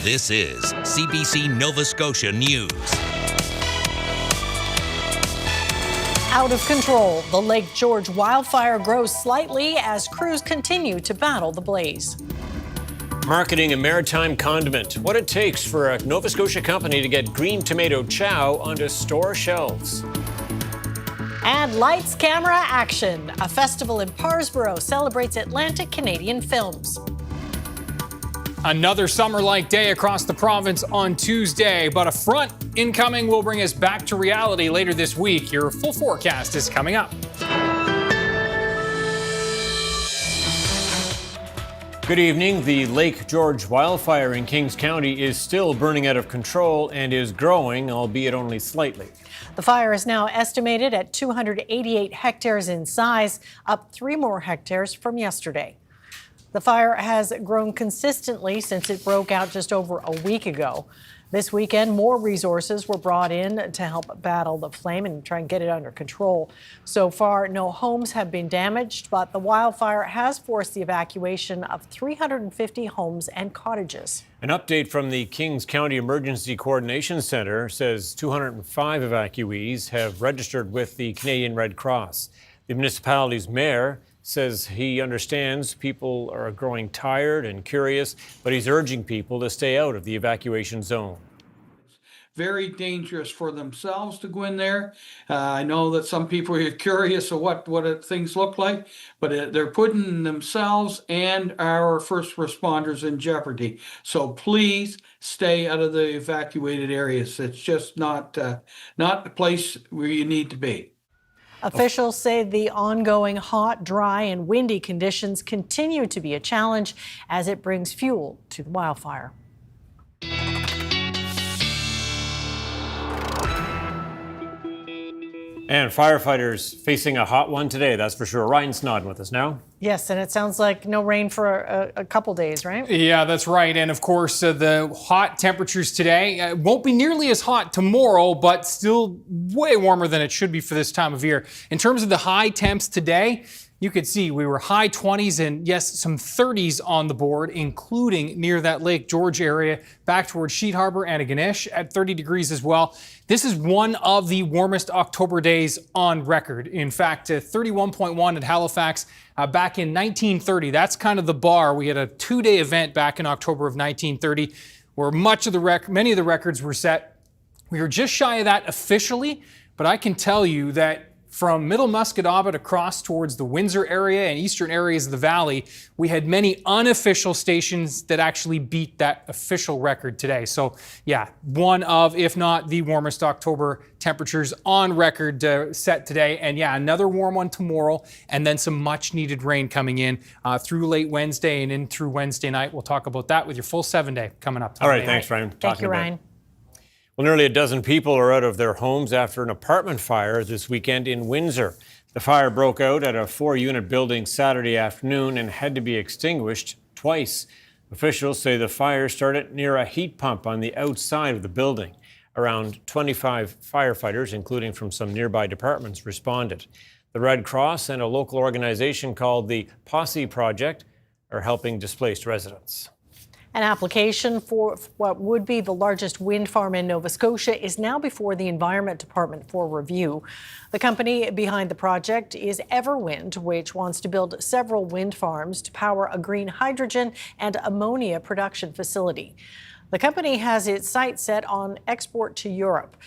This is CBC Nova Scotia News. Out of control, the Lake George wildfire grows slightly as crews continue to battle the blaze. Marketing a maritime condiment. What it takes for a Nova Scotia company to get green tomato chow onto store shelves. And lights, camera, action. A festival in Parsboro celebrates Atlantic Canadian films. Another summer-like day across the province on Tuesday, but a front incoming will bring us back to reality later this week. Your full forecast is coming up. Good evening. The Lake George wildfire in Kings County is still burning out of control and is growing, albeit only slightly. The fire is now estimated at 288 hectares in size, up 3 more hectares from yesterday. The fire has grown consistently since it broke out just over a week ago. This weekend, more resources were brought in to help battle the flame and try and get it under control. So far, no homes have been damaged, but the wildfire has forced the evacuation of 350 homes and cottages. An update from the Kings County Emergency Coordination Centre says 205 evacuees have registered with the Canadian Red Cross. The municipality's mayor says he understands people are growing tired and curious, but he's urging people to stay out of the evacuation zone. Very dangerous for themselves to go in there. I know that some people are curious of what things look like, but they're putting themselves and our first responders in jeopardy. So please stay out of the evacuated areas. It's just not the place where you need to be. Officials say the ongoing hot, dry, and windy conditions continue to be a challenge as it brings fuel to the wildfire. And firefighters facing a hot one today, that's for sure. Ryan Snoddon with us now. Yes, and it sounds like no rain for a couple days, right? Yeah, that's right. And of course, the hot temperatures today won't be nearly as hot tomorrow, but still way warmer than it should be for this time of year. In terms of the high temps today, you could see we were high 20s and yes, some 30s on the board, including near that Lake George area, back towards Sheet Harbor and Ganesh at 30 degrees as well. This is one of the warmest October days on record. In fact, 31.1 at Halifax back in 1930. That's kind of the bar. We had a 2-day event back in October of 1930 where many of the records were set. We were just shy of that officially, but I can tell you that from Middle Musquodoboit across towards the Windsor area and eastern areas of the valley, we had many unofficial stations that actually beat that official record today. So yeah, one of, if not the warmest October temperatures on record set today. And yeah, another warm one tomorrow, and then some much needed rain coming in through late Wednesday and in through Wednesday night. We'll talk about that with your full 7-day coming up. All right, thanks, Ryan. Thank you, Ryan. Well, nearly a dozen people are out of their homes after an apartment fire this weekend in Windsor. The fire broke out at a 4-unit building Saturday afternoon and had to be extinguished twice. Officials say the fire started near a heat pump on the outside of the building. Around 25 firefighters, including from some nearby departments, responded. The Red Cross and a local organization called the Posse Project are helping displaced residents. An application for what would be the largest wind farm in Nova Scotia is now before the Environment Department for review. The company behind the project is Everwind, which wants to build several wind farms to power a green hydrogen and ammonia production facility. The company has its sights set on export to Europe.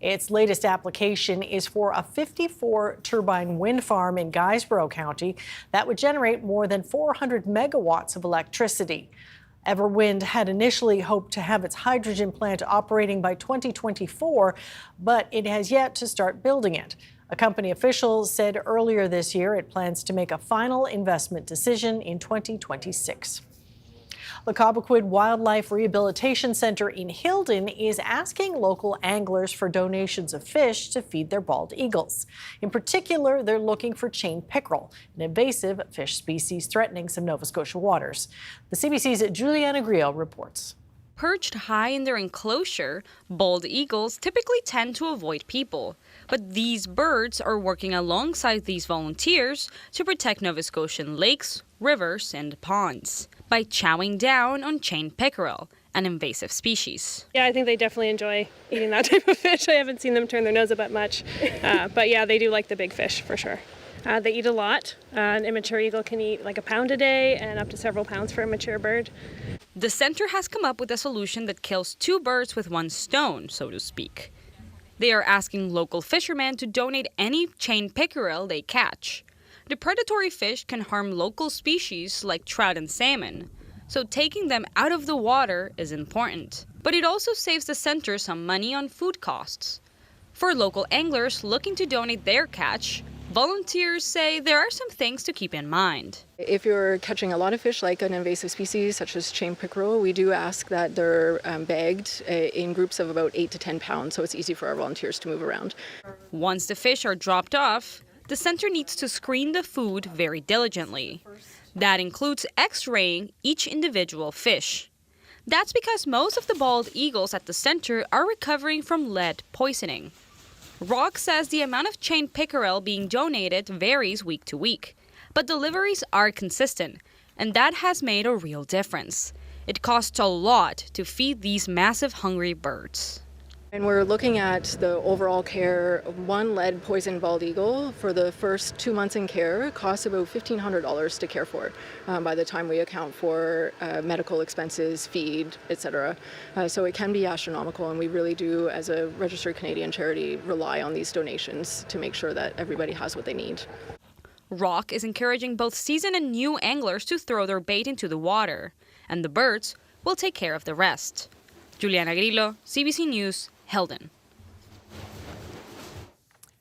Its latest application is for a 54-turbine wind farm in Guysborough County that would generate more than 400 megawatts of electricity. Everwind had initially hoped to have its hydrogen plant operating by 2024, but it has yet to start building it. A company official said earlier this year it plans to make a final investment decision in 2026. The Cobequid Wildlife Rehabilitation Center in Hilden is asking local anglers for donations of fish to feed their bald eagles. In particular, they're looking for chain pickerel, an invasive fish species threatening some Nova Scotia waters. The CBC's Juliana Griot reports. Perched high in their enclosure, bald eagles typically tend to avoid people. But these birds are working alongside these volunteers to protect Nova Scotian lakes, rivers, and ponds by chowing down on chain pickerel, an invasive species. Yeah, I think they definitely enjoy eating that type of fish. I haven't seen them turn their nose up at much, but yeah, they do like the big fish for sure. They eat a lot. An immature eagle can eat like a pound a day and up to several pounds for a mature bird. The center has come up with a solution that kills two birds with one stone, so to speak. They are asking local fishermen to donate any chain pickerel they catch. The predatory fish can harm local species like trout and salmon, so taking them out of the water is important. But it also saves the center some money on food costs. For local anglers looking to donate their catch, volunteers say there are some things to keep in mind. If you're catching a lot of fish like an invasive species such as chain pickerel, we do ask that they're bagged in groups of about 8 to 10 pounds, so it's easy for our volunteers to move around. Once the fish are dropped off, the center needs to screen the food very diligently. That includes x-raying each individual fish. That's because most of the bald eagles at the center are recovering from lead poisoning. Rock says the amount of chain pickerel being donated varies week to week, but deliveries are consistent, and that has made a real difference. It costs a lot to feed these massive hungry birds. And we're looking at the overall care. One lead poisoned bald eagle for the first 2 months in care costs about $1,500 to care for by the time we account for medical expenses, feed, etc. So it can be astronomical, and we really do, as a registered Canadian charity, rely on these donations to make sure that everybody has what they need. Rock is encouraging both seasoned and new anglers to throw their bait into the water, and the birds will take care of the rest. Juliana Grillo, CBC News, Heldon.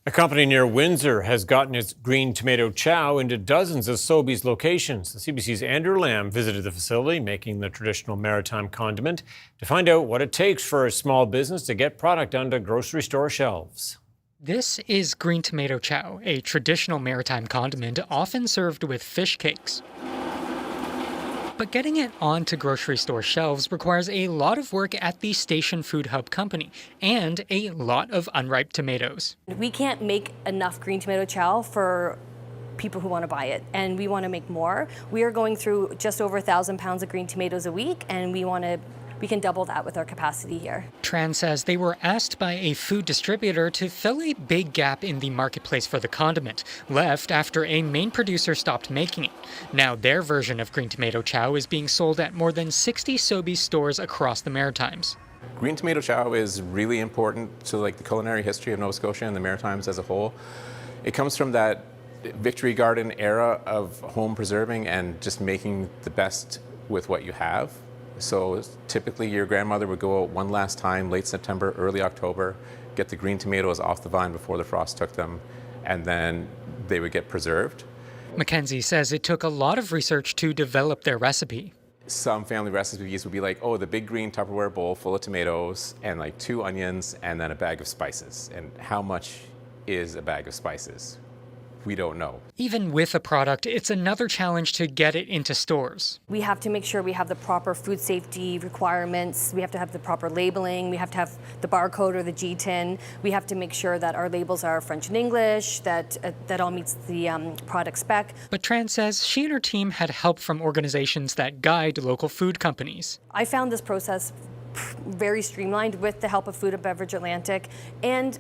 A company near Windsor has gotten its green tomato chow into dozens of Sobeys locations. The CBC's Andrew Lamb visited the facility, making the traditional maritime condiment, to find out what it takes for a small business to get product onto grocery store shelves. This is green tomato chow, a traditional maritime condiment often served with fish cakes. But getting it onto grocery store shelves requires a lot of work at the Station Food Hub company and a lot of unripe tomatoes. We can't make enough green tomato chow for people who want to buy it, and we want to make more. We are going through just over 1,000 pounds of green tomatoes a week, and we can double that with our capacity here. Tran says they were asked by a food distributor to fill a big gap in the marketplace for the condiment, left after a main producer stopped making it. Now their version of green tomato chow is being sold at more than 60 Sobeys stores across the Maritimes. Green tomato chow is really important to the culinary history of Nova Scotia and the Maritimes as a whole. It comes from that Victory Garden era of home preserving and just making the best with what you have. So typically your grandmother would go out one last time, late September, early October, get the green tomatoes off the vine before the frost took them, and then they would get preserved. Mackenzie says it took a lot of research to develop their recipe. Some family recipes would be like, oh, the big green Tupperware bowl full of tomatoes and like 2 onions and then a bag of spices. And how much is a bag of spices? We don't know. Even with a product, it's another challenge to get it into stores. We have to make sure we have the proper food safety requirements. We have to have the proper labeling. We have to have the barcode or the G-tin. We have to make sure that our labels are French and English, that all meets the product spec. But Tran says she and her team had help from organizations that guide local food companies. I found this process very streamlined with the help of Food and Beverage Atlantic and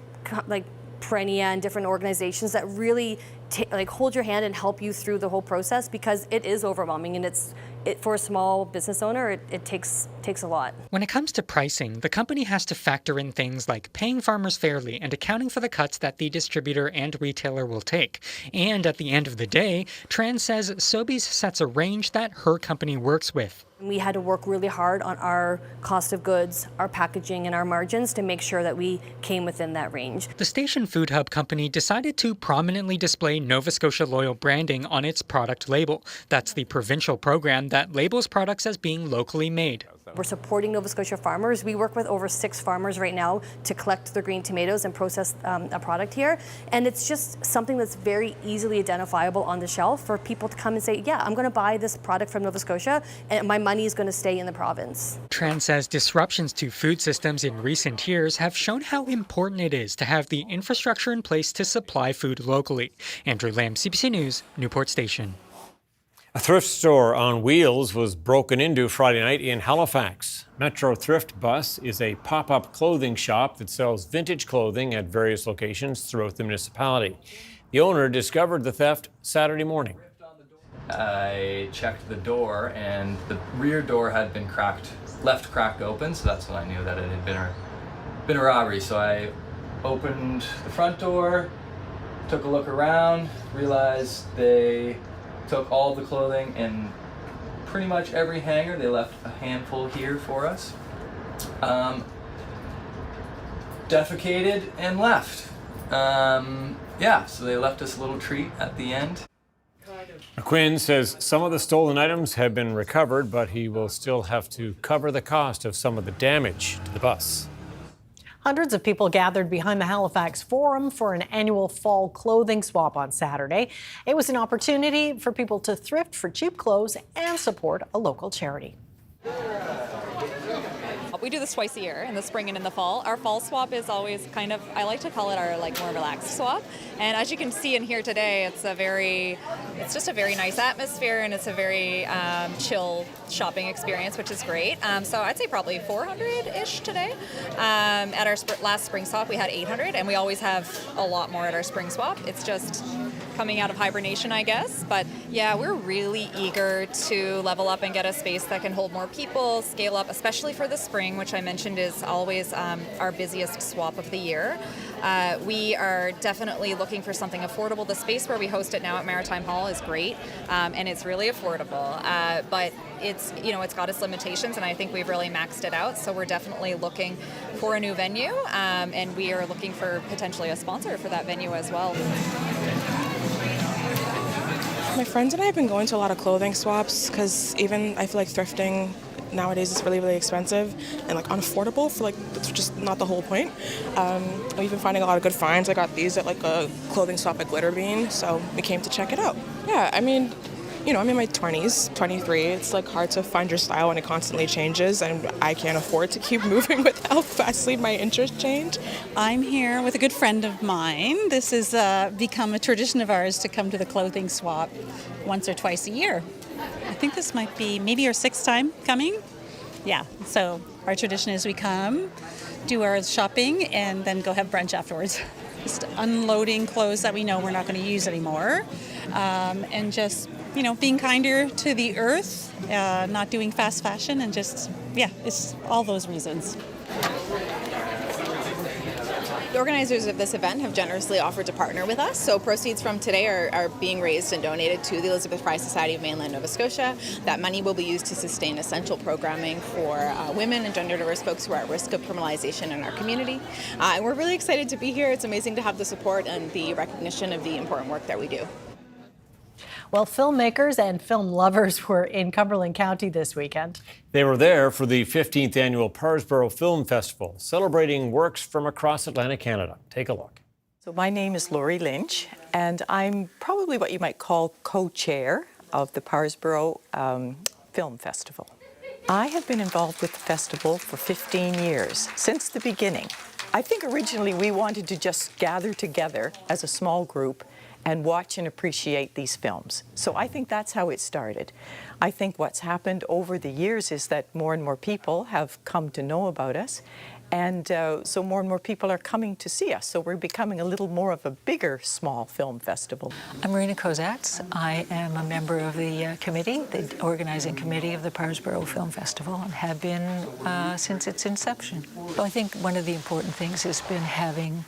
Perennia and different organizations that really hold your hand and help you through the whole process, because it is overwhelming, and for a small business owner, it takes a lot. When it comes to pricing, the company has to factor in things like paying farmers fairly and accounting for the cuts that the distributor and retailer will take. And at the end of the day, Tran says Sobeys sets a range that her company works with. We had to work really hard on our cost of goods, our packaging, and our margins to make sure that we came within that range. The Station Food Hub company decided to prominently display Nova Scotia Loyal branding on its product label. That's the provincial program that labels products as being locally made. We're supporting Nova Scotia farmers. We work with over 6 farmers right now to collect their green tomatoes and process a product here. And it's just something that's very easily identifiable on the shelf for people to come and say, yeah, I'm going to buy this product from Nova Scotia and my money is going to stay in the province. Tran says disruptions to food systems in recent years have shown how important it is to have the infrastructure in place to supply food locally. Andrew Lamb, CBC News, Newport Station. A thrift store on wheels was broken into Friday night in Halifax. Metro Thrift Bus is a pop-up clothing shop that sells vintage clothing at various locations throughout the municipality. The owner discovered the theft Saturday morning. I checked the door and the rear door had been left cracked open, so that's when I knew that it had been a robbery. So I opened the front door, took a look around, realized they took all the clothing in pretty much every hanger. They left a handful here for us. Defecated and left. Yeah, so they left us a little treat at the end. McQuinn says some of the stolen items have been recovered, but he will still have to cover the cost of some of the damage to the bus. Hundreds of people gathered behind the Halifax Forum for an annual fall clothing swap on Saturday. It was an opportunity for people to thrift for cheap clothes and support a local charity. We do this twice a year, in the spring and in the fall. Our fall swap is always kind of, I like to call it our more relaxed swap. And as you can see in here today, it's just a very nice atmosphere, and it's a very chill shopping experience, which is great. So I'd say probably 400-ish today. At our last spring swap, we had 800, and we always have a lot more at our spring swap. It's just coming out of hibernation, I guess. But yeah, we're really eager to level up and get a space that can hold more people, scale up, especially for the spring, which I mentioned is always our busiest swap of the year. We are definitely looking for something affordable. The space where we host it now at Maritime Hall is great, and it's really affordable. But it's got its limitations, and I think we've really maxed it out. So we're definitely looking for a new venue, and we are looking for potentially a sponsor for that venue as well. My friends and I have been going to a lot of clothing swaps because even I feel like thrifting nowadays is really, really expensive and unaffordable for it's just not the whole point. We've been finding a lot of good finds. I got these at a clothing swap at Glitterbean, so we came to check it out. Yeah, I mean, I'm in my 20s, 23. It's hard to find your style when it constantly changes, and I can't afford to keep moving with how fastly my interests change. I'm here with a good friend of mine. This has become a tradition of ours to come to the clothing swap once or twice a year. I think this might be maybe our 6th time coming. Yeah, so our tradition is we come, do our shopping, and then go have brunch afterwards. Just unloading clothes that we know we're not going to use anymore, and just being kinder to the earth, not doing fast fashion, and it's all those reasons. The organizers of this event have generously offered to partner with us, so proceeds from today are being raised and donated to the Elizabeth Fry Society of Mainland Nova Scotia. That money will be used to sustain essential programming for women and gender diverse folks who are at risk of criminalization in our community. And we're really excited to be here. It's amazing to have the support and the recognition of the important work that we do. Well, filmmakers and film lovers were in Cumberland County this weekend. They were there for the 15th annual Parsboro Film Festival, celebrating works from across Atlantic Canada. Take a look. So my name is Laurie Lynch, and I'm probably what you might call co-chair of the Parsboro Film Festival. I have been involved with the festival for 15 years, since the beginning. I think originally we wanted to just gather together as a small group and watch and appreciate these films. So I think that's how it started. I think what's happened over the years is that more and more people have come to know about us, and so more and more people are coming to see us. So we're becoming a little more of a bigger small film festival. I'm Marina Kozats. I am a member of the committee, the organizing committee of the Parsboro Film Festival, and have been since its inception. So I think one of the important things has been having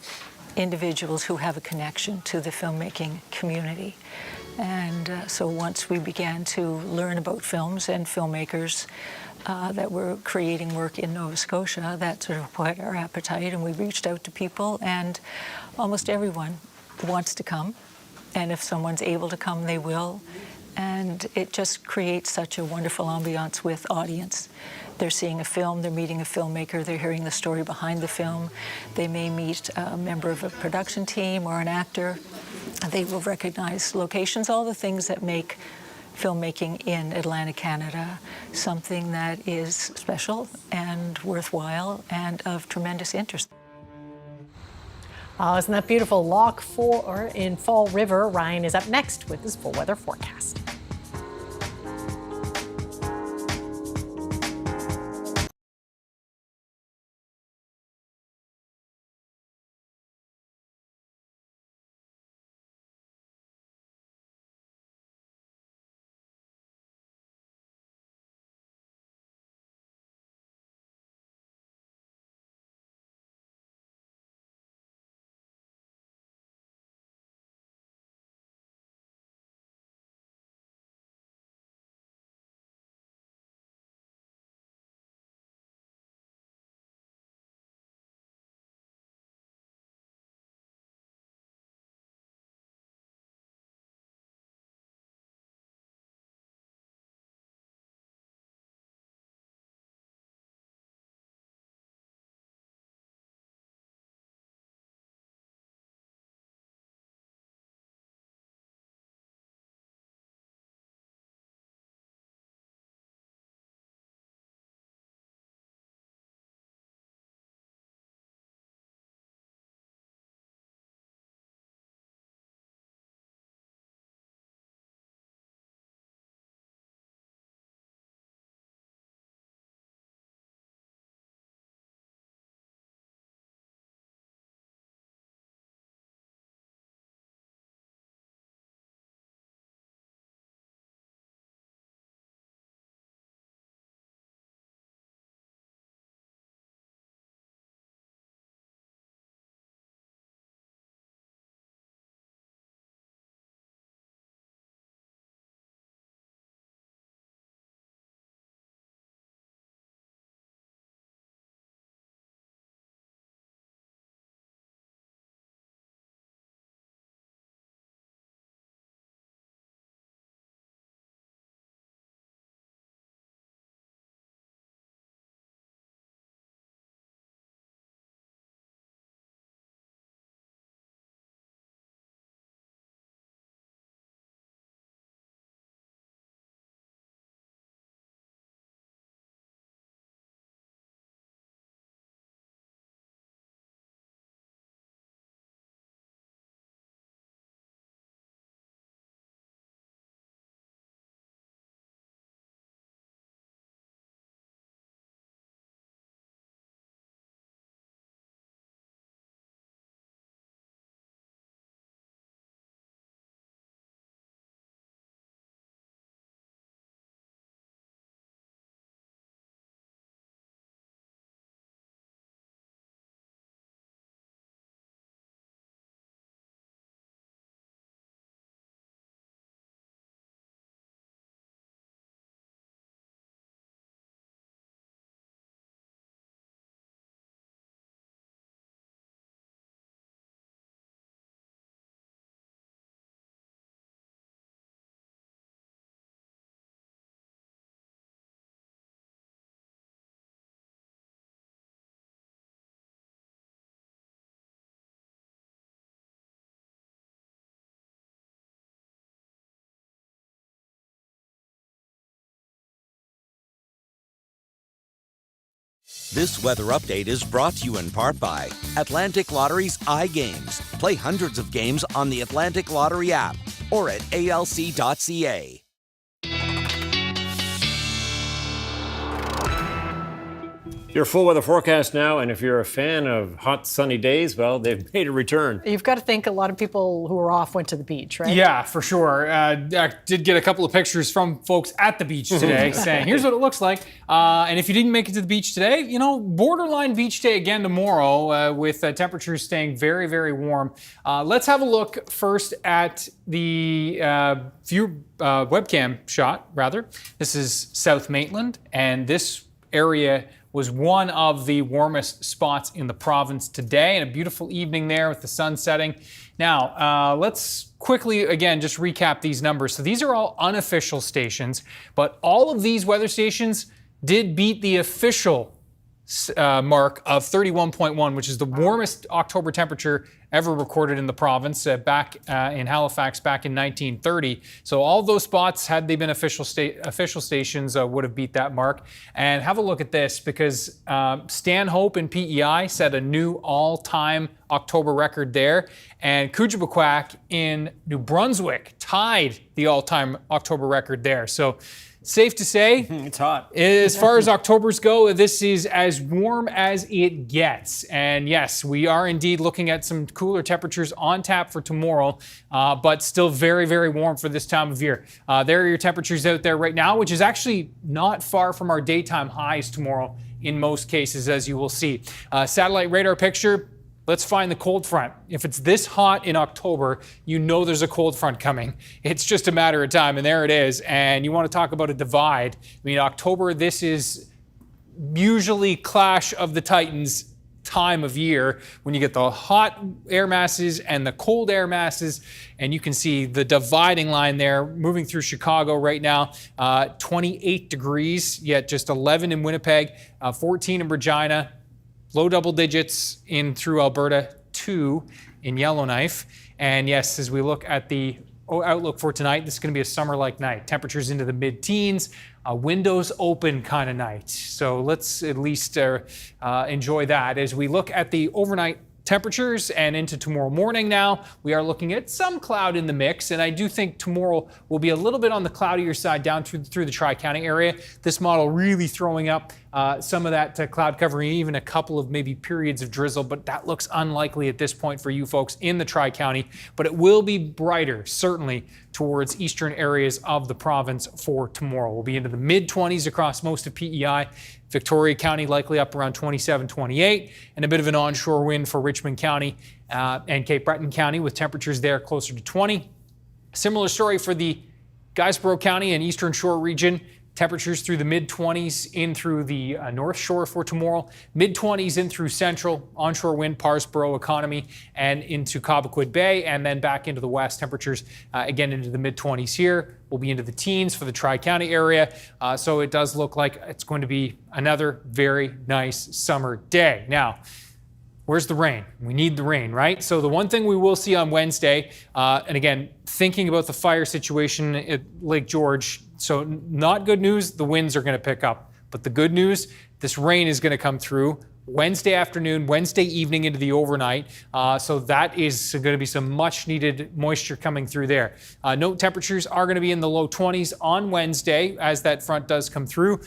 individuals who have a connection to the filmmaking community. And so once we began to learn about films and filmmakers that were creating work in Nova Scotia, that sort of whet our appetite, and we reached out to people, and almost everyone wants to come. And if someone's able to come, they will. And it just creates such a wonderful ambiance with audience. They're seeing a film, they're meeting a filmmaker, they're hearing the story behind the film. They may meet a member of a production team or an actor. They will recognize locations, all the things that make filmmaking in Atlantic Canada something that is special and worthwhile and of tremendous interest. Isn't that beautiful? Loch 4 in Fall River. Ryan is up next with his full weather forecast. This weather update is brought to you in part by Atlantic Lottery's iGames. Play hundreds of games on the Atlantic Lottery app or at alc.ca. Your full weather forecast now, and if you're a fan of hot sunny days, well, they've made a return. You've got to think a lot of people who were off went to the beach, right? Yeah, for sure. I did get a couple of pictures from folks at the beach today saying, here's what it looks like. And if you didn't make it to the beach today, you know, borderline beach day again tomorrow with temperatures staying very, very warm. Let's have a look first at the webcam shot, rather. This is South Maitland, and this area was one of the warmest spots in the province today, and a beautiful evening there with the sun setting. Now, let's quickly, again, just recap these numbers. So these are all unofficial stations, but all of these weather stations did beat the official mark of 31.1, which is the warmest October temperature ever recorded in the province back in Halifax back in 1930. So all those spots, had they been official stations, would have beat that mark. And have a look at this, because Stanhope in PEI set a new all-time October record there, and Koujibaquak in New Brunswick tied the all-time October record there. So safe to say, it's hot. As far as Octobers go, this is as warm as it gets. And yes, we are indeed looking at some cooler temperatures on tap for tomorrow, but still very, very warm for this time of year. There are your temperatures out there right now, which is actually not far from our daytime highs tomorrow in most cases, as you will see. Satellite radar picture. Let's find the cold front. If it's this hot in October, you know there's a cold front coming. It's just a matter of time, and there it is. And you want to talk about a divide. I mean, October, this is usually Clash of the Titans time of year when you get the hot air masses and the cold air masses, and you can see the dividing line there moving through Chicago right now. 28 degrees, yet just 11 in Winnipeg, 14 in Regina, low double digits in through Alberta, 2 in Yellowknife. And yes, as we look at the outlook for tonight, this is going to be a summer-like night. Temperatures into the mid-teens, windows open kind of night. So let's at least enjoy that. As we look at the overnight temperatures and into tomorrow morning now, we are looking at some cloud in the mix, and I do think tomorrow will be a little bit on the cloudier side down through the Tri-County area. This model really throwing up some of that cloud covering, even a couple of maybe periods of drizzle, but that looks unlikely at this point for you folks in the Tri-County. But it will be brighter, certainly, towards eastern areas of the province for tomorrow. We'll be into the mid-20s across most of PEI. Victoria County likely up around 27, 28, and a bit of an onshore wind for Richmond County and Cape Breton County, with temperatures there closer to 20. Similar story for the Guysborough County and Eastern Shore region. Temperatures through the mid-20s in through the North Shore for tomorrow. Mid-20s in through central, onshore wind, Parsboro economy, and into Cobequid Bay, and then back into the west. Temperatures again into the mid-20s here. We'll be into the teens for the Tri-County area. So it does look like it's going to be another very nice summer day. Now, where's the rain? We need the rain, right? So the one thing we will see on Wednesday, and again, thinking about the fire situation at Lake George, so not good news, the winds are going to pick up. But the good news, this rain is going to come through Wednesday afternoon, Wednesday evening into the overnight. So that is going to be some much needed moisture coming through there. Note temperatures are going to be in the low 20s on Wednesday as that front does come through.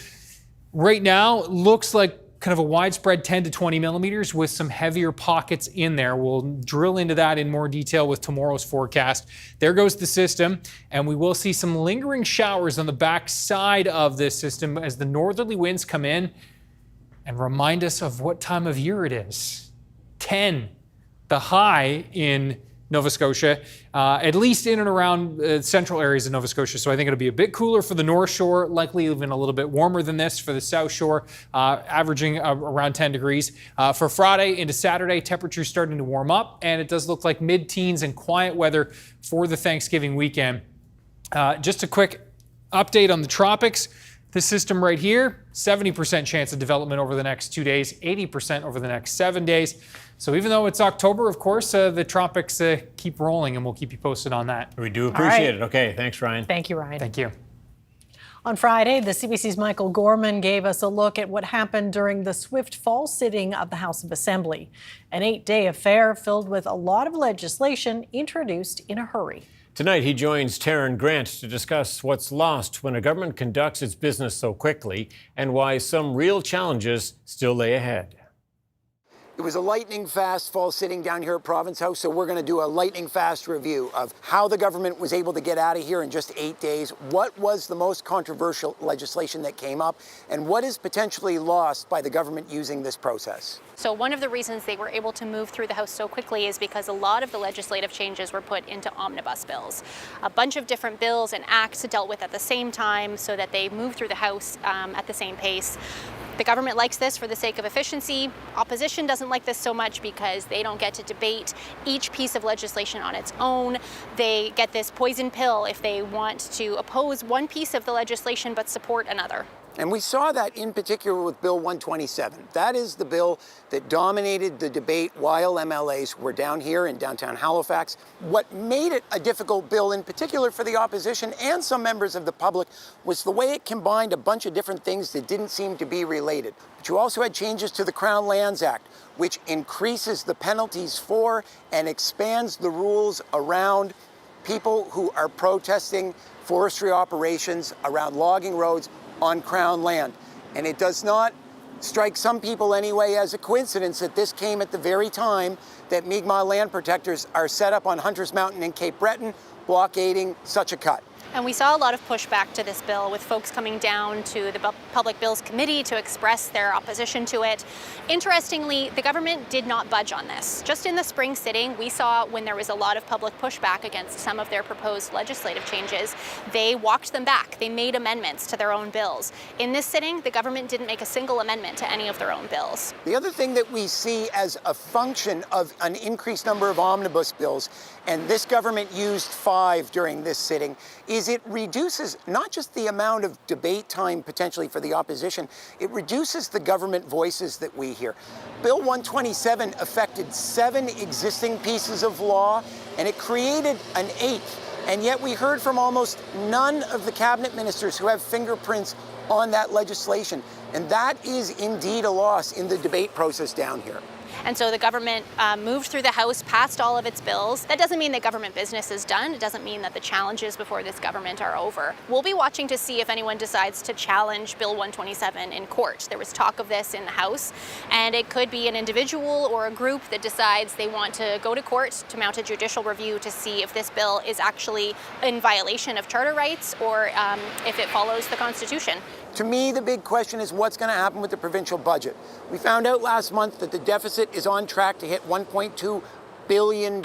Right now, looks like kind of a widespread 10 to 20 millimeters with some heavier pockets in there. We'll drill into that in more detail with tomorrow's forecast. There goes the system, and we will see some lingering showers on the back side of this system as the northerly winds come in and remind us of what time of year it is. 10, the high in Nova Scotia, at least in and around central areas of Nova Scotia. So I think it'll be a bit cooler for the North Shore, likely even a little bit warmer than this for the South Shore, averaging around 10 degrees. For Friday into Saturday, temperatures starting to warm up, and it does look like mid-teens and quiet weather for the Thanksgiving weekend. Just a quick update on the tropics. This system right here, 70% chance of development over the next 2 days, 80% over the next 7 days. So even though it's October, of course, the tropics keep rolling, and we'll keep you posted on that. We do appreciate it. Okay, thanks, Ryan. Thank you, Ryan. Thank you. On Friday, the CBC's Michael Gorman gave us a look at what happened during the swift fall sitting of the House of Assembly, an 8-day affair filled with a lot of legislation introduced in a hurry. Tonight, he joins Taryn Grant to discuss what's lost when a government conducts its business so quickly and why some real challenges still lay ahead. It was a lightning fast fall sitting down here at Province House, so we're going to do a lightning fast review of how the government was able to get out of here in just 8 days, what was the most controversial legislation that came up, and what is potentially lost by the government using this process. So one of the reasons they were able to move through the House so quickly is because a lot of the legislative changes were put into omnibus bills. A bunch of different bills and acts dealt with at the same time so that they moved through the House at the same pace. The government likes this for the sake of efficiency. Opposition doesn't like this so much because they don't get to debate each piece of legislation on its own. They get this poison pill if they want to oppose one piece of the legislation but support another. And we saw that in particular with Bill 127. That is the bill that dominated the debate while MLAs were down here in downtown Halifax. What made it a difficult bill, in particular for the opposition and some members of the public, was the way it combined a bunch of different things that didn't seem to be related. But you also had changes to the Crown Lands Act, which increases the penalties for and expands the rules around people who are protesting forestry operations around logging roads on Crown land. And it does not strike some people anyway as a coincidence that this came at the very time that Mi'kmaq land protectors are set up on Hunter's Mountain in Cape Breton, blockading such a cut. And we saw a lot of pushback to this bill, with folks coming down to the Public Bills Committee to express their opposition to it. Interestingly, the government did not budge on this. Just in the spring sitting, we saw when there was a lot of public pushback against some of their proposed legislative changes, they walked them back. They made amendments to their own bills. In this sitting, the government didn't make a single amendment to any of their own bills. The other thing that we see as a function of an increased number of omnibus bills, and this government used 5 during this sitting, is it reduces not just the amount of debate time potentially for the opposition, it reduces the government voices that we hear. Bill 127 affected 7 existing pieces of law, and it created an 8th. And yet we heard from almost none of the cabinet ministers who have fingerprints on that legislation. And that is indeed a loss in the debate process down here. And so the government moved through the House, passed all of its bills. That doesn't mean that government business is done. It doesn't mean that the challenges before this government are over. We'll be watching to see if anyone decides to challenge Bill 127 in court. There was talk of this in the House, and it could be an individual or a group that decides they want to go to court to mount a judicial review to see if this bill is actually in violation of charter rights or if it follows the Constitution. To me, the big question is what's going to happen with the provincial budget. We found out last month that the deficit is on track to hit $1.2 billion.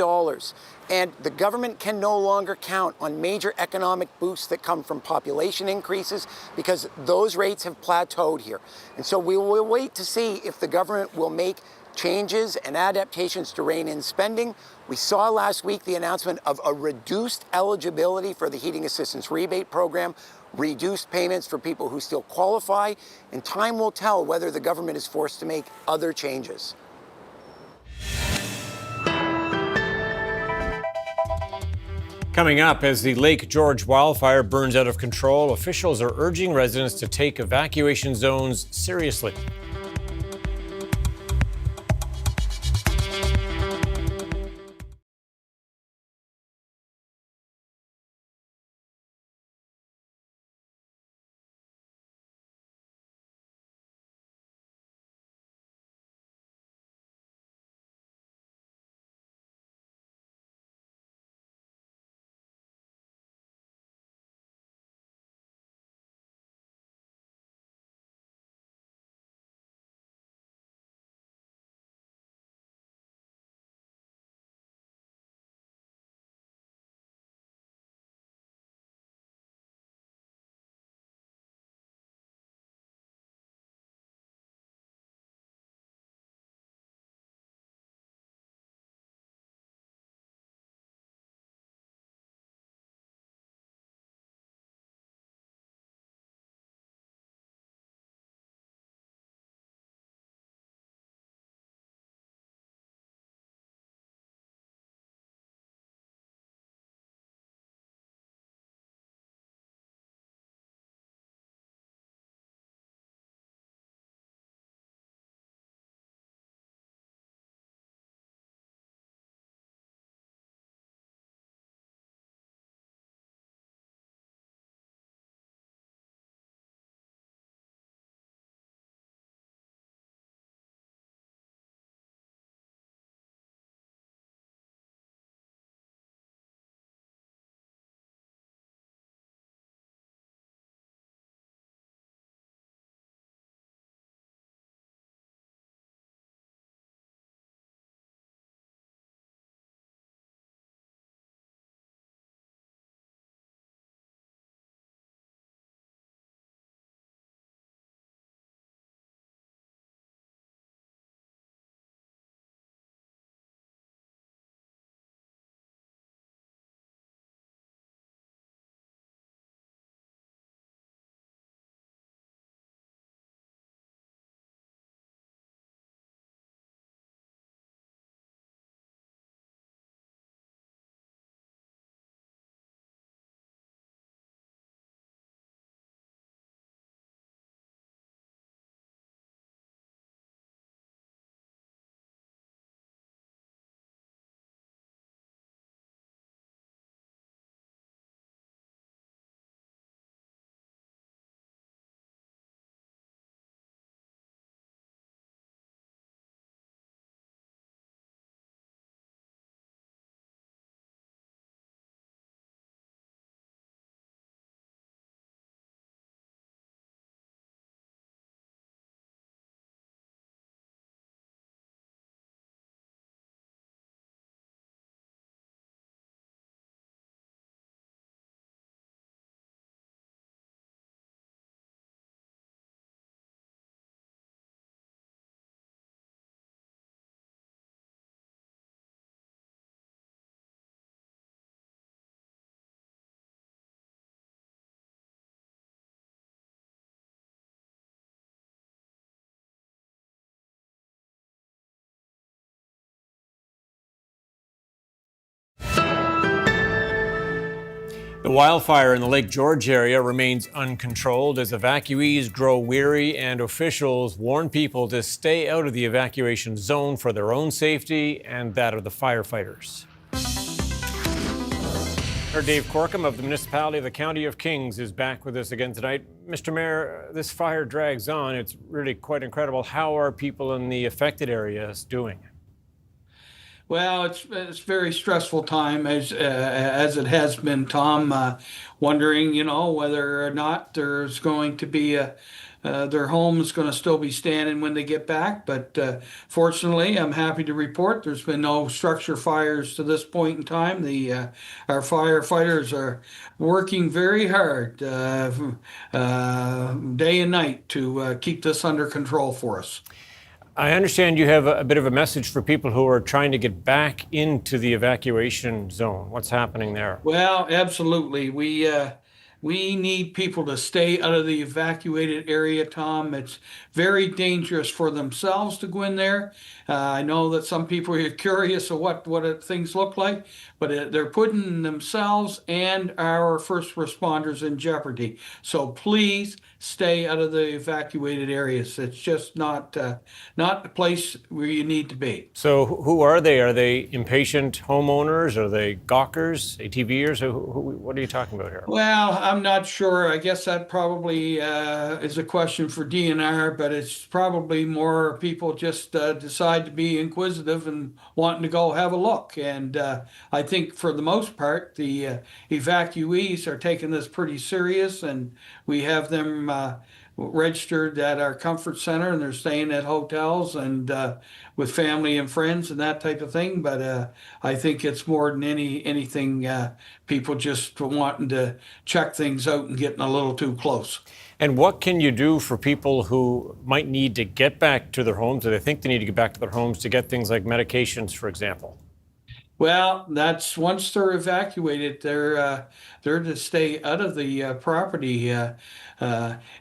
And the government can no longer count on major economic boosts that come from population increases because those rates have plateaued here. And so we will wait to see if the government will make changes and adaptations to rein in spending. We saw last week the announcement of a reduced eligibility for the Heating Assistance Rebate Program, reduced payments for people who still qualify, and time will tell whether the government is forced to make other changes. Coming up, as the Lake George wildfire burns out of control, officials are urging residents to take evacuation zones seriously. The wildfire in the Lake George area remains uncontrolled as evacuees grow weary and officials warn people to stay out of the evacuation zone for their own safety and that of the firefighters. Mayor Dave Corkum of the municipality of the County of Kings is back with us again tonight. Mr. Mayor, this fire drags on. It's really quite incredible. How are people in the affected areas doing? Well, it's a very stressful time as it has been, Tom. Wondering, whether or not there's going to be their home is going to still be standing when they get back. But fortunately, I'm happy to report there's been no structure fires to this point in time. Our firefighters are working very hard day and night to keep this under control for us. I understand you have a bit of a message for people who are trying to get back into the evacuation zone. What's happening there? Well, absolutely. We need people to stay out of the evacuated area, Tom. It's very dangerous for themselves to go in there. I know that some people are curious of what things look like, but they're putting themselves and our first responders in jeopardy. So please stay out of the evacuated areas. It's just not the place where you need to be. So who are they? Are they impatient homeowners? Are they gawkers, ATVers? What are you talking about here? Well, I'm not sure. I guess that probably is a question for DNR, but it's probably more people just decide to be inquisitive and wanting to go have a look. And I think for the most part, the evacuees are taking this pretty serious, and we have them registered at our comfort center, and they're staying at hotels and with family and friends and that type of thing. But I think it's more than anything people just wanting to check things out and getting a little too close. And what can you do for people who might need to get back to their homes, or they think they need to get back to their homes to get things like medications, for example? Well, that's once they're evacuated, they're to stay out of the property, and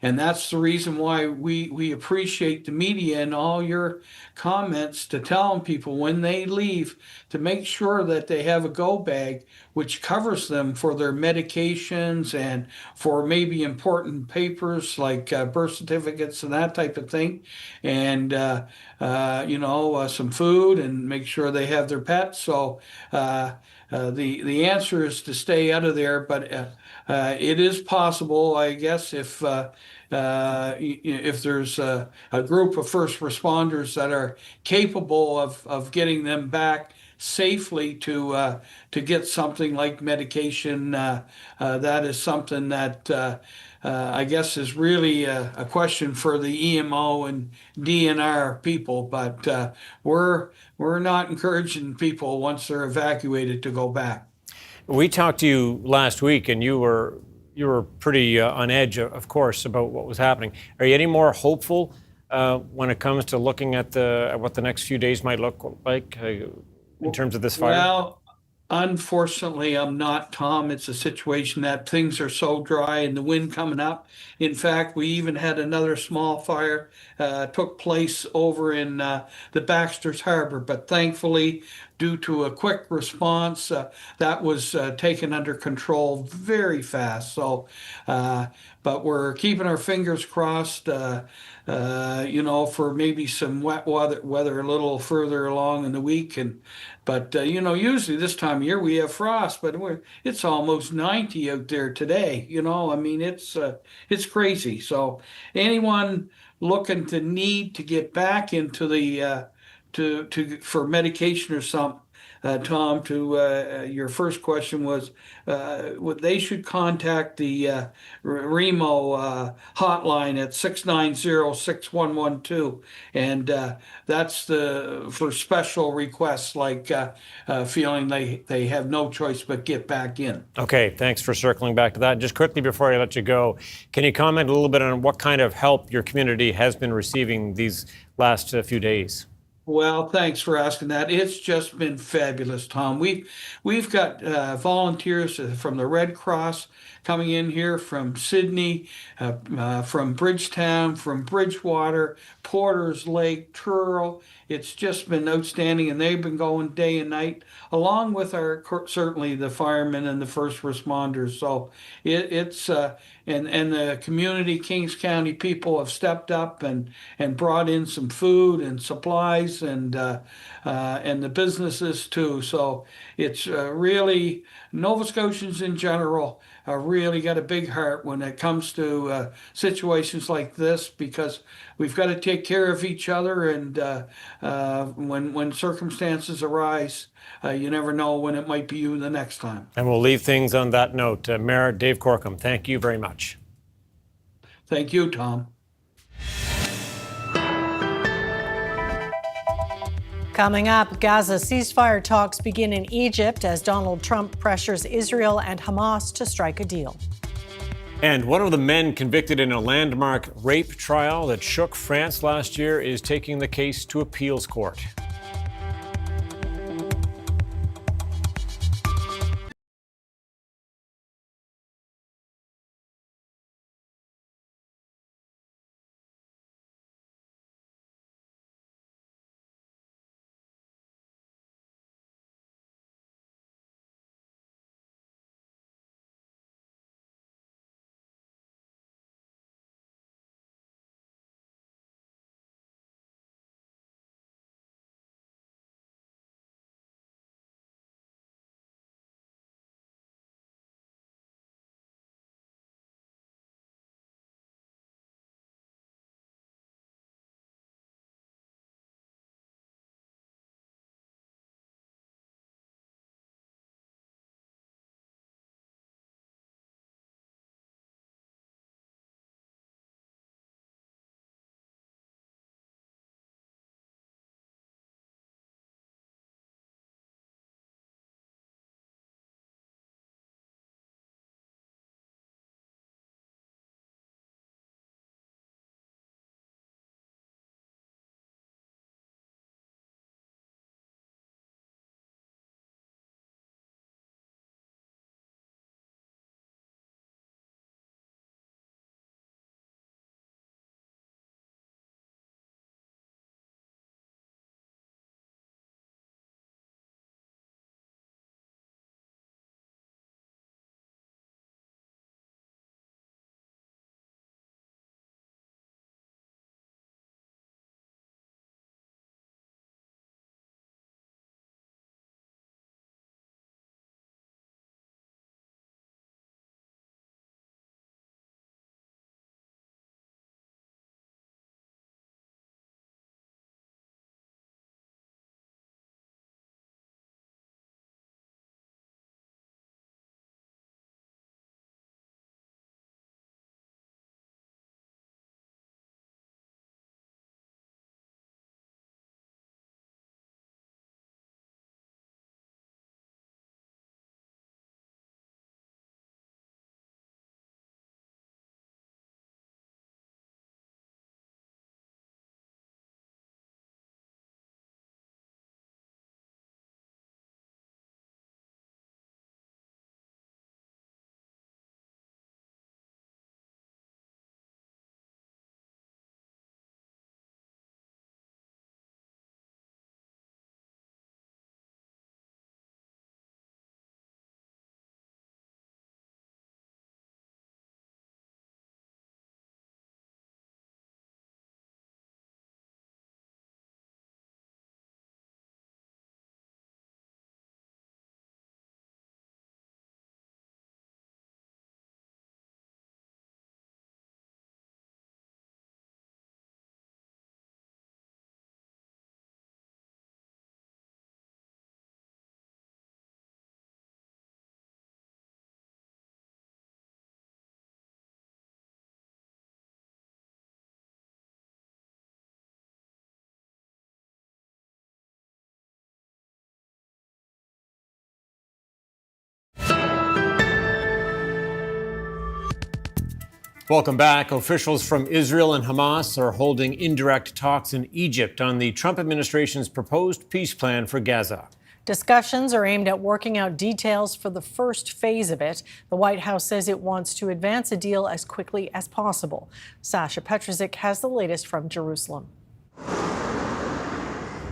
that's the reason why we appreciate the media and all your comments to telling people when they leave to make sure that they have a go bag which covers them for their medications and for maybe important papers like birth certificates and that type of thing, and some food, and make sure they have their pets. So the answer is to stay out of there, but it is possible, I guess, if there's a group of first responders that are capable of getting them back safely to get something like medication. That is something that I guess is really a question for the EMO and DNR people, but we're not encouraging people once they're evacuated to go back. We talked to you last week, and you were pretty on edge, of course, about what was happening. Are you any more hopeful when it comes to looking at what the next few days might look like in terms of this fire? Well, unfortunately, I'm not, Tom. It's a situation that things are so dry and the wind coming up. In fact, we even had another small fire took place over in the Baxter's Harbor, but thankfully, due to a quick response, that was taken under control very fast. So, but we're keeping our fingers crossed, for maybe some wet weather a little further along in the week. But usually this time of year we have frost, but it's almost 90 out there today. I mean, it's crazy. So anyone looking to need to get back into the for medication or something, Tom, to your first question was they should contact the REMO hotline at 690-6112, and that's for special requests like feeling they have no choice but get back in. Okay, thanks for circling back to that. Just quickly before I let you go, can you comment a little bit on what kind of help your community has been receiving these last few days? Well, thanks for asking that. It's just been fabulous, Tom. We've got volunteers from the Red Cross coming in here from Sydney, from Bridgetown, from Bridgewater, Porters Lake, Truro. it's just been outstanding, and they've been going day and night, along with certainly the firemen and the first responders. So it's and the community, Kings County people have stepped up and brought in some food and supplies, and the businesses too. So it's really, Nova Scotians in general really got a big heart when it comes to situations like this, because we've got to take care of each other, and when circumstances arise, you never know when it might be you the next time. And we'll leave things on that note. Mayor Dave Corkum, thank you very much. Thank you, Tom. Coming up, Gaza ceasefire talks begin in Egypt as Donald Trump pressures Israel and Hamas to strike a deal. And one of the men convicted in a landmark rape trial that shook France last year is taking the case to appeals court. Welcome back. Officials from Israel and Hamas are holding indirect talks in Egypt on the Trump administration's proposed peace plan for Gaza. Discussions are aimed at working out details for the first phase of it. The White House says it wants to advance a deal as quickly as possible. Sasha Petrovic has the latest from Jerusalem.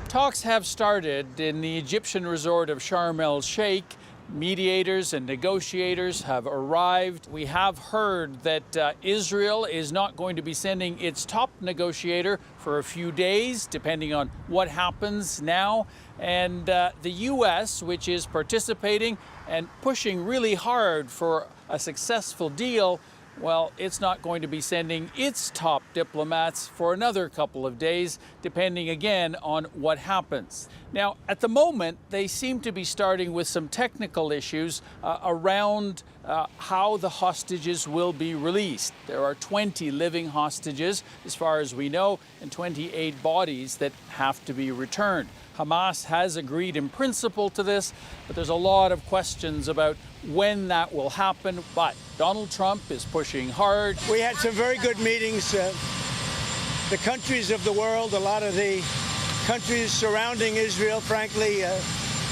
Talks have started in the Egyptian resort of Sharm el-Sheikh. Mediators and negotiators have arrived. We have heard that Israel is not going to be sending its top negotiator for a few days, depending on what happens now. And the U.S., which is participating and pushing really hard for a successful deal, well, it's not going to be sending its top diplomats for another couple of days, depending again on what happens. Now, at the moment, they seem to be starting with some technical issues around how the hostages will be released. There are 20 living hostages, as far as we know, and 28 bodies that have to be returned. Hamas has agreed in principle to this, but there's a lot of questions about when that will happen. But Donald Trump is pushing hard. We had some very good meetings. The countries of the world, a lot of the countries surrounding Israel, frankly,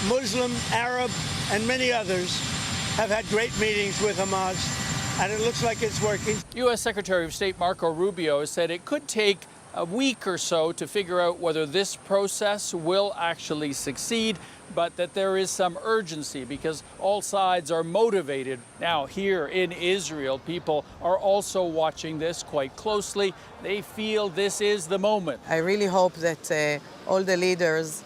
Muslim, Arab, and many others, have had great meetings with Hamas, and it looks like it's working. U.S. Secretary of State Marco Rubio said it could take a week or so to figure out whether this process will actually succeed, but that there is some urgency because all sides are motivated. Now, here in Israel, people are also watching this quite closely. They feel this is the moment. I really hope that all the leaders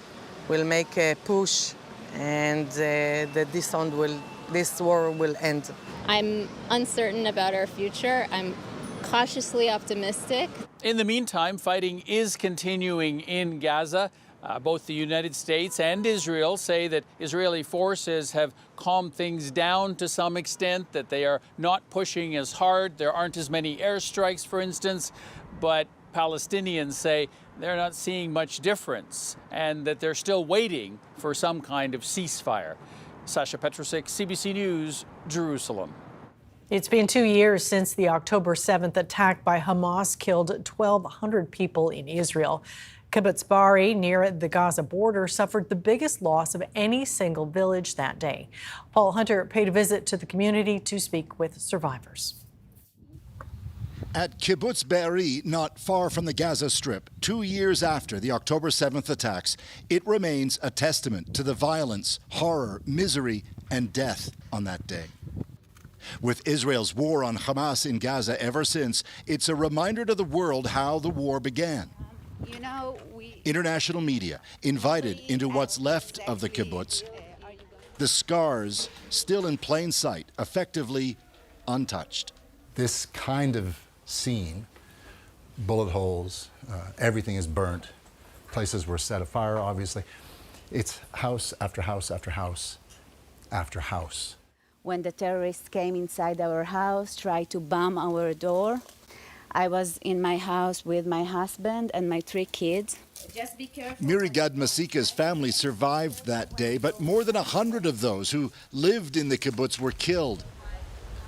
will make a push and that this war will end. I'm uncertain about our future. I'm cautiously optimistic. In the meantime, fighting is continuing in Gaza. Both the United States and Israel say that Israeli forces have calmed things down to some extent, that they are not pushing as hard. There aren't as many airstrikes, for instance, but Palestinians say they're not seeing much difference and that they're still waiting for some kind of ceasefire. Sasha Petrusik, CBC News, Jerusalem. It's been 2 years since the October 7th attack by Hamas killed 1,200 people in Israel. Kibbutz Beri, near the Gaza border, suffered the biggest loss of any single village that day. Paul Hunter paid a visit to the community to speak with survivors. At Kibbutz Beri, not far from the Gaza Strip, 2 years after the October 7th attacks, it remains a testament to the violence, horror, misery, and death on that day. With Israel's war on Hamas in Gaza ever since, it's a reminder to the world how the war began. International media invited into what's left of the kibbutz, the scars still in plain sight, effectively untouched. This kind of scene, bullet holes, everything is burnt, places were set afire, obviously. It's house after house after house after house. When the terrorists came inside our house, tried to bomb our door, I was in my house with my husband and my 3 kids. Just be careful. Mirigad Masika's family survived that day, but more than 100 of those who lived in the kibbutz were killed.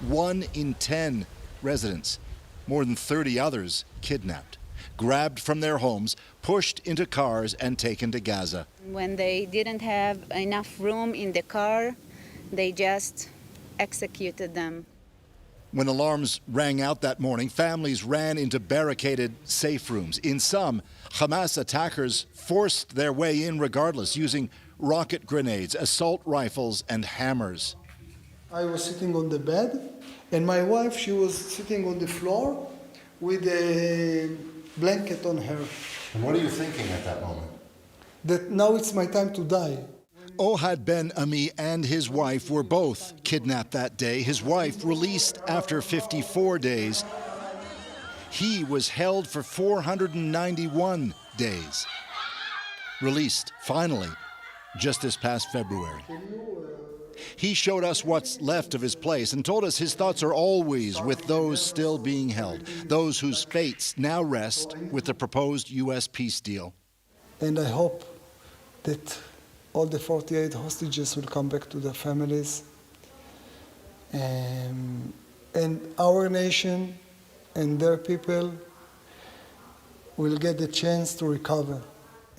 1 in 10 residents, more than 30 others kidnapped, grabbed from their homes, pushed into cars and taken to Gaza. When they didn't have enough room in the car, they just executed them. When alarms rang out that morning, families ran into barricaded safe rooms. In some, Hamas attackers forced their way in regardless, using rocket grenades, assault rifles, and hammers. I was sitting on the bed, and my wife, she was sitting on the floor with a blanket on her. And what are you thinking at that moment? That now it's my time to die. Ohad Ben Ami and his wife were both kidnapped that day. His wife released after 54 days. He was held for 491 days. Released, finally, just this past February. He showed us what's left of his place and told us his thoughts are always with those still being held, those whose fates now rest with the proposed U.S. peace deal. And I hope that all the 48 hostages will come back to their families. And our nation and their people will get the chance to recover.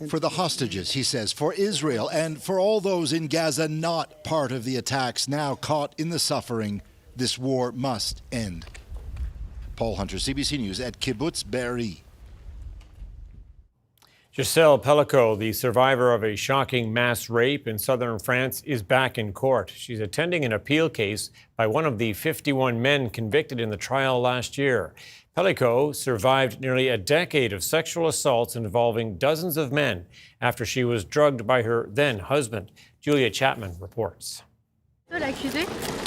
For the hostages, he says, for Israel, and for all those in Gaza not part of the attacks, now caught in the suffering, this war must end. Paul Hunter, CBC News at Kibbutz Beri. Gisèle Pellicot, the survivor of a shocking mass rape in southern France, is back in court. She's attending an appeal case by one of the 51 men convicted in the trial last year. Pellicot survived nearly a decade of sexual assaults involving dozens of men after she was drugged by her then husband. Julia Chapman reports.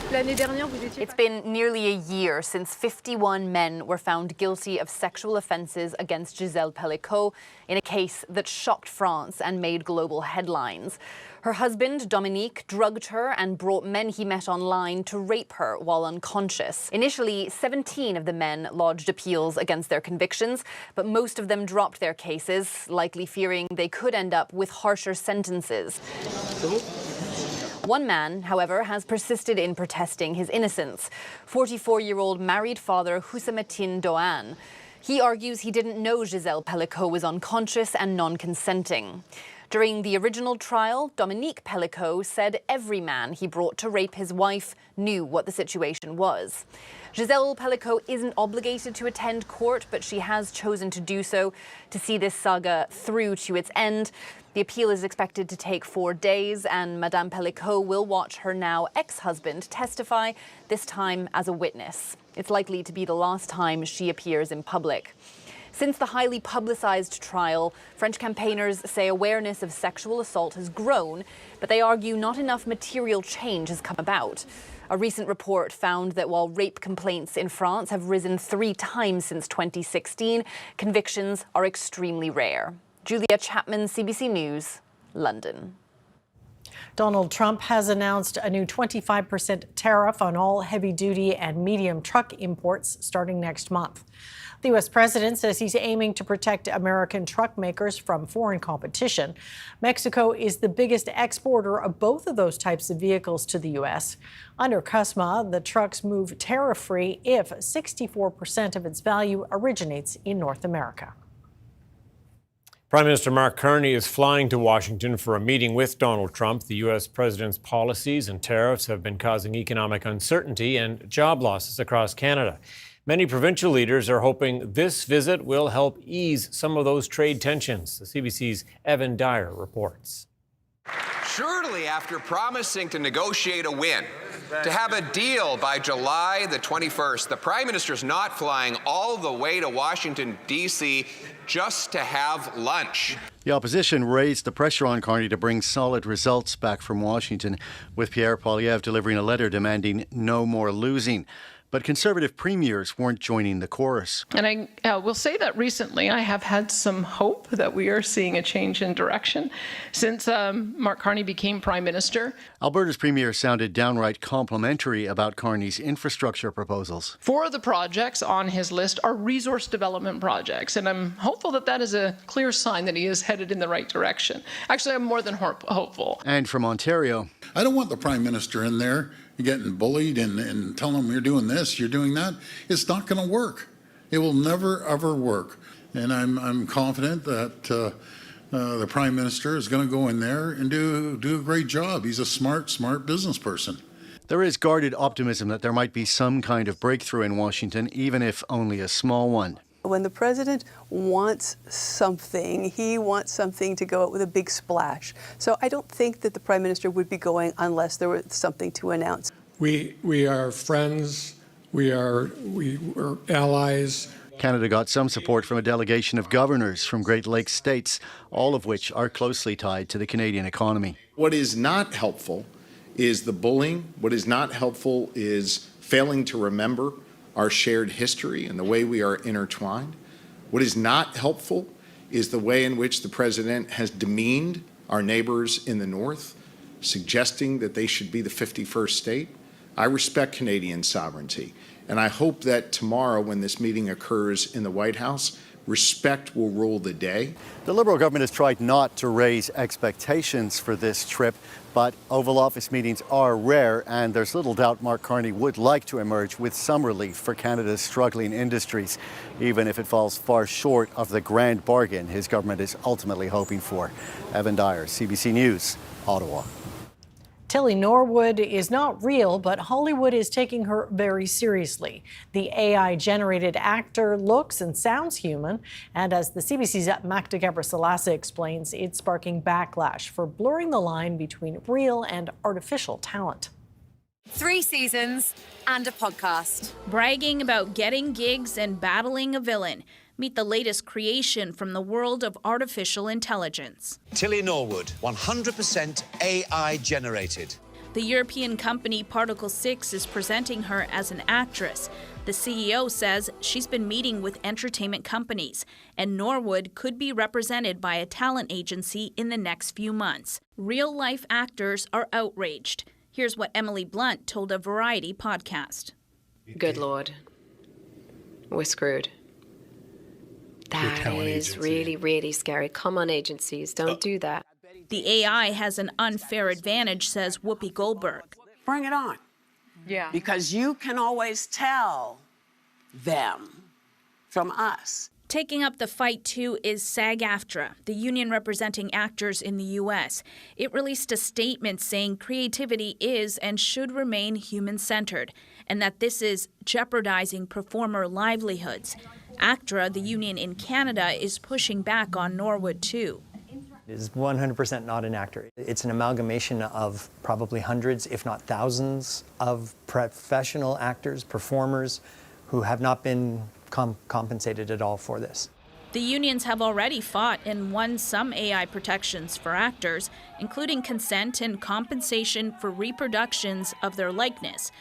It's been nearly a year since 51 men were found guilty of sexual offences against Gisèle Pellicot in a case that shocked France and made global headlines. Her husband, Dominique, drugged her and brought men he met online to rape her while unconscious. Initially, 17 of the men lodged appeals against their convictions, but most of them dropped their cases, likely fearing they could end up with harsher sentences. One man, however, has persisted in protesting his innocence. 44-year-old married father Housametin Doan. He argues he didn't know Gisèle Pellicot was unconscious and non-consenting. During the original trial, Dominique Pellicot said every man he brought to rape his wife knew what the situation was. Gisèle Pellicot isn't obligated to attend court, but she has chosen to do so to see this saga through to its end. The appeal is expected to take 4 days, and Madame Pellicot will watch her now ex-husband testify, this time as a witness. It's likely to be the last time she appears in public. Since the highly publicized trial, French campaigners say awareness of sexual assault has grown, but they argue not enough material change has come about. A recent report found that while rape complaints in France have risen 3 times since 2016, convictions are extremely rare. Julia Chapman, CBC News, London. Donald Trump has announced a new 25% tariff on all heavy-duty and medium truck imports starting next month. The U.S. president says he's aiming to protect American truck makers from foreign competition. Mexico is the biggest exporter of both of those types of vehicles to the U.S. Under CUSMA, the trucks move tariff-free if 64% of its value originates in North America. Prime Minister Mark Carney is flying to Washington for a meeting with Donald Trump. The U.S. president's policies and tariffs have been causing economic uncertainty and job losses across Canada. Many provincial leaders are hoping this visit will help ease some of those trade tensions. The CBC's Evan Dyer reports. Surely, after promising to negotiate a win, to have a deal by July the 21st, the Prime Minister's not flying all the way to Washington, D.C. just to have lunch. The opposition raised the pressure on Carney to bring solid results back from Washington, with Pierre Poilievre delivering a letter demanding no more losing. But Conservative premiers weren't joining the chorus. And I will say that recently I have had some hope that we are seeing a change in direction since Mark Carney became Prime Minister. Alberta's premier sounded downright complimentary about Carney's infrastructure proposals. 4 of the projects on his list are resource development projects, and I'm hopeful that that is a clear sign that he is headed in the right direction. Actually, I'm more than hopeful. And from Ontario. I don't want the Prime Minister in there getting bullied and telling them you're doing this, you're doing that. It's not going to work. It will never, ever work. And I'm confident that the Prime Minister is going to go in there and do a great job. He's a smart business person. There is guarded optimism that there might be some kind of breakthrough in Washington, even if only a small one. When the president wants something, he wants something to go out with a big splash. So I don't think that the Prime Minister would be going unless there was something to announce. We are friends. We're allies. Canada got some support from a delegation of governors from Great Lakes states, all of which are closely tied to the Canadian economy. What is not helpful is the bullying. What is not helpful is failing to remember our shared history and the way we are intertwined. What is not helpful is the way in which the president has demeaned our neighbors in the north, suggesting that they should be the 51st state. I respect Canadian sovereignty, and I hope that tomorrow, when this meeting occurs in the White House, respect will rule the day. The Liberal government has tried not to raise expectations for this trip, but Oval Office meetings are rare, and there's little doubt Mark Carney would like to emerge with some relief for Canada's struggling industries, even if it falls far short of the grand bargain his government is ultimately hoping for. Evan Dyer, CBC News, Ottawa. Tilly Norwood is not real, but Hollywood is taking her very seriously. The AI-generated actor looks and sounds human, and as the CBC's Magda Gebrselassie explains, it's sparking backlash for blurring the line between real and artificial talent. 3 seasons and a podcast. Bragging about getting gigs and battling a villain. Meet the latest creation from the world of artificial intelligence. Tilly Norwood, 100% AI generated. The European company Particle 6 is presenting her as an actress. The CEO says she's been meeting with entertainment companies, and Norwood could be represented by a talent agency in the next few months. Real-life actors are outraged. Here's what Emily Blunt told a Variety podcast. Good Lord, we're screwed. That is really, really scary. Come on, agencies, don't do that. The AI has an unfair advantage, says Whoopi Goldberg. Bring it on. Yeah. Because you can always tell them from us. Taking up the fight, too, is SAG-AFTRA, the union representing actors in the U.S. It released a statement saying creativity is and should remain human-centered, and that this is jeopardizing performer livelihoods. ACTRA, the union in Canada, is pushing back on Norwood, too. It is 100% not an actor. It's an amalgamation of probably hundreds, if not thousands, of professional actors, performers, who have not been compensated at all for this. The unions have already fought and won some AI protections for actors, including consent and compensation for reproductions of their likeness.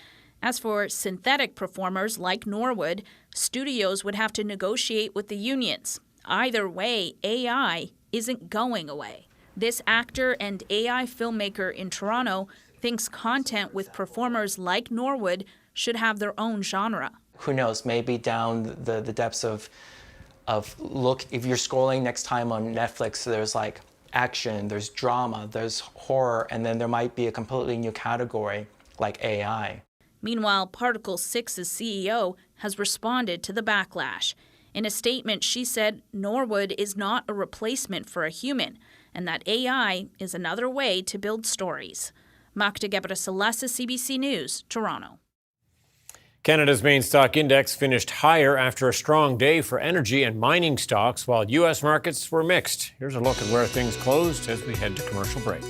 As for synthetic performers like Norwood, studios would have to negotiate with the unions. Either way, AI isn't going away. This actor and AI filmmaker in Toronto thinks content with performers like Norwood should have their own genre. Who knows, maybe down the depths of look, if you're scrolling next time on Netflix, there's like action, there's drama, there's horror, and then there might be a completely new category like AI. Meanwhile, Particle 6's CEO has responded to the backlash. In a statement, she said Norwood is not a replacement for a human, and that AI is another way to build stories. Magda Gebrselassie, CBC News, Toronto. Canada's main stock index finished higher after a strong day for energy and mining stocks, while U.S. markets were mixed. Here's a look at where things closed as we head to commercial break.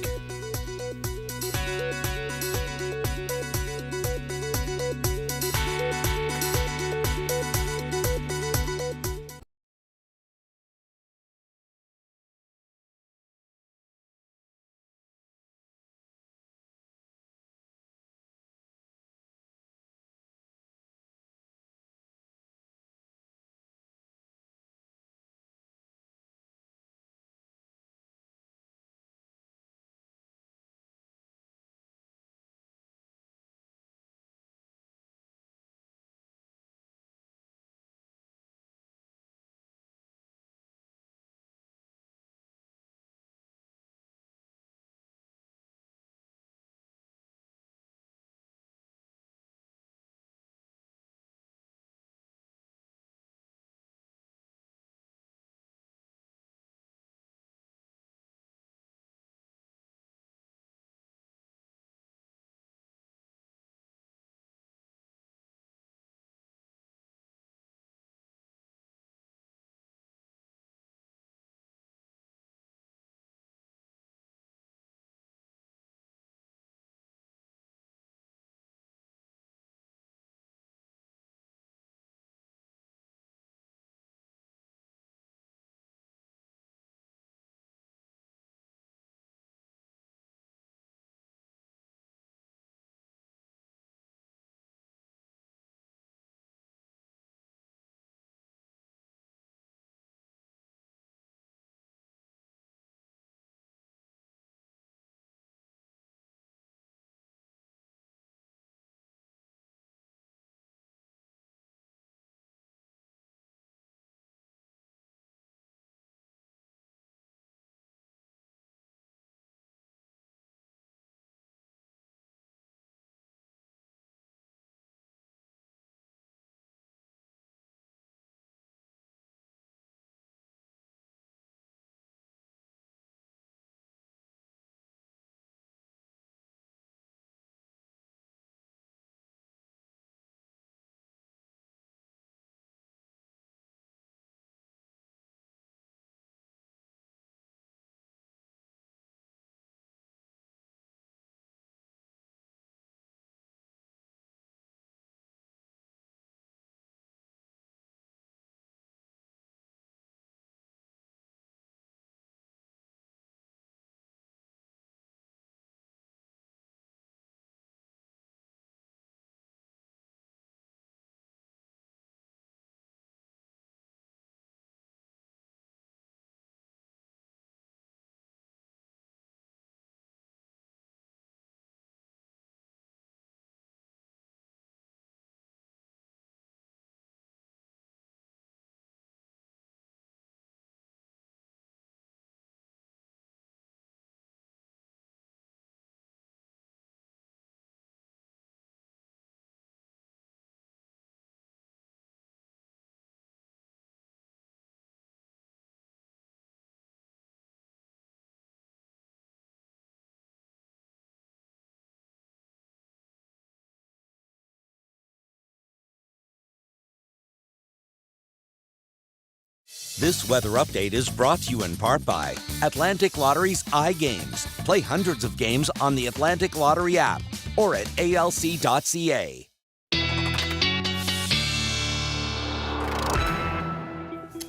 This weather update is brought to you in part by Atlantic Lottery's iGames. Play hundreds of games on the Atlantic Lottery app or at alc.ca.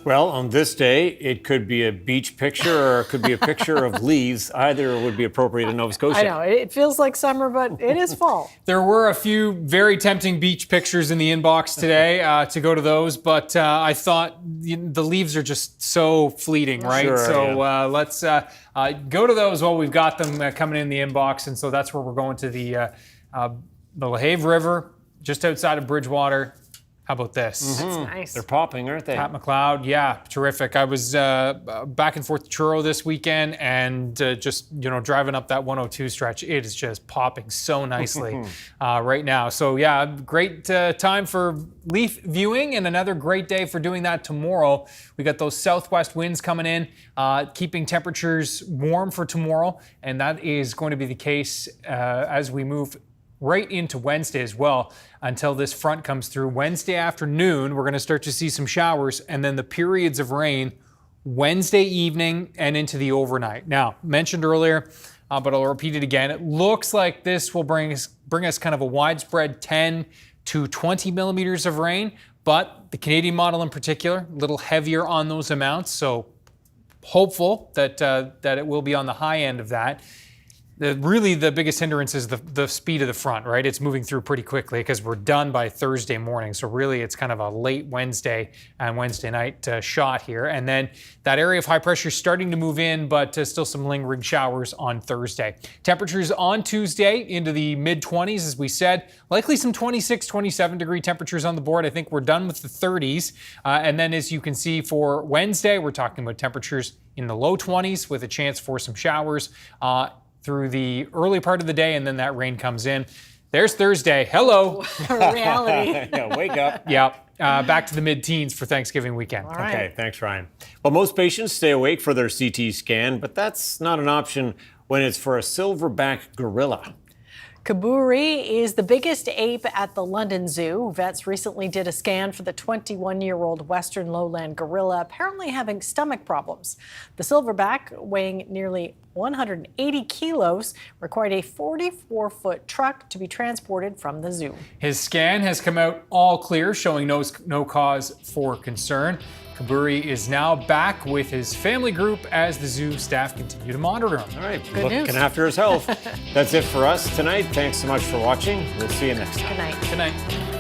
Well, on this day, it could be a beach picture or it could be a picture of leaves. Either would be appropriate in Nova Scotia. I know, it feels like summer, but it is fall. There were a few very tempting beach pictures in the inbox today to go to those, but I thought the leaves are just so fleeting, right? Sure, so let's go to those while we've got them coming in the inbox. And so that's where we're going to the LaHave River, just outside of Bridgewater. How about this? That's nice. They're popping, aren't they? Pat McLeod, yeah, terrific. I was back and forth to Truro this weekend and just, driving up that 102 stretch. It is just popping so nicely right now. So, yeah, great time for leaf viewing and another great day for doing that tomorrow. We got those southwest winds coming in, keeping temperatures warm for tomorrow. And that is going to be the case as we move right into Wednesday as well, until this front comes through. Wednesday afternoon, we're going to start to see some showers, and then the periods of rain Wednesday evening and into the overnight. Now, mentioned earlier, but I'll repeat it again. It looks like this will bring us kind of a widespread 10 to 20 millimeters of rain, but the Canadian model in particular, a little heavier on those amounts, so hopeful that it will be on the high end of that. Really, the biggest hindrance is the speed of the front, right? It's moving through pretty quickly because we're done by Thursday morning. So really, it's kind of a late Wednesday and Wednesday night shot here. And then that area of high pressure is starting to move in, but still some lingering showers on Thursday. Temperatures on Tuesday into the mid-20s, as we said. Likely some 26, 27 degree temperatures on the board. I think we're done with the 30s. And then as you can see for Wednesday, we're talking about temperatures in the low 20s with a chance for some showers through the early part of the day, and then that rain comes in. There's Thursday. Hello. Reality. Yeah, wake up. Yeah. Back to the mid-teens for Thanksgiving weekend. All right. Okay, thanks, Ryan. Well, most patients stay awake for their CT scan, but that's not an option when it's for a silverback gorilla. Kibbutz is the biggest ape at the London Zoo. Vets recently did a scan for the 21-year-old Western lowland gorilla, apparently having stomach problems. The silverback, weighing nearly 180 kilos, required a 44-foot truck to be transported from the zoo. His scan has come out all clear, showing no cause for concern. Kibbutz is now back with his family group as the zoo staff continue to monitor him. All right, Good looking news. after his health. That's it for us tonight. Thanks so much for watching. We'll see you next time. Good night. Good night.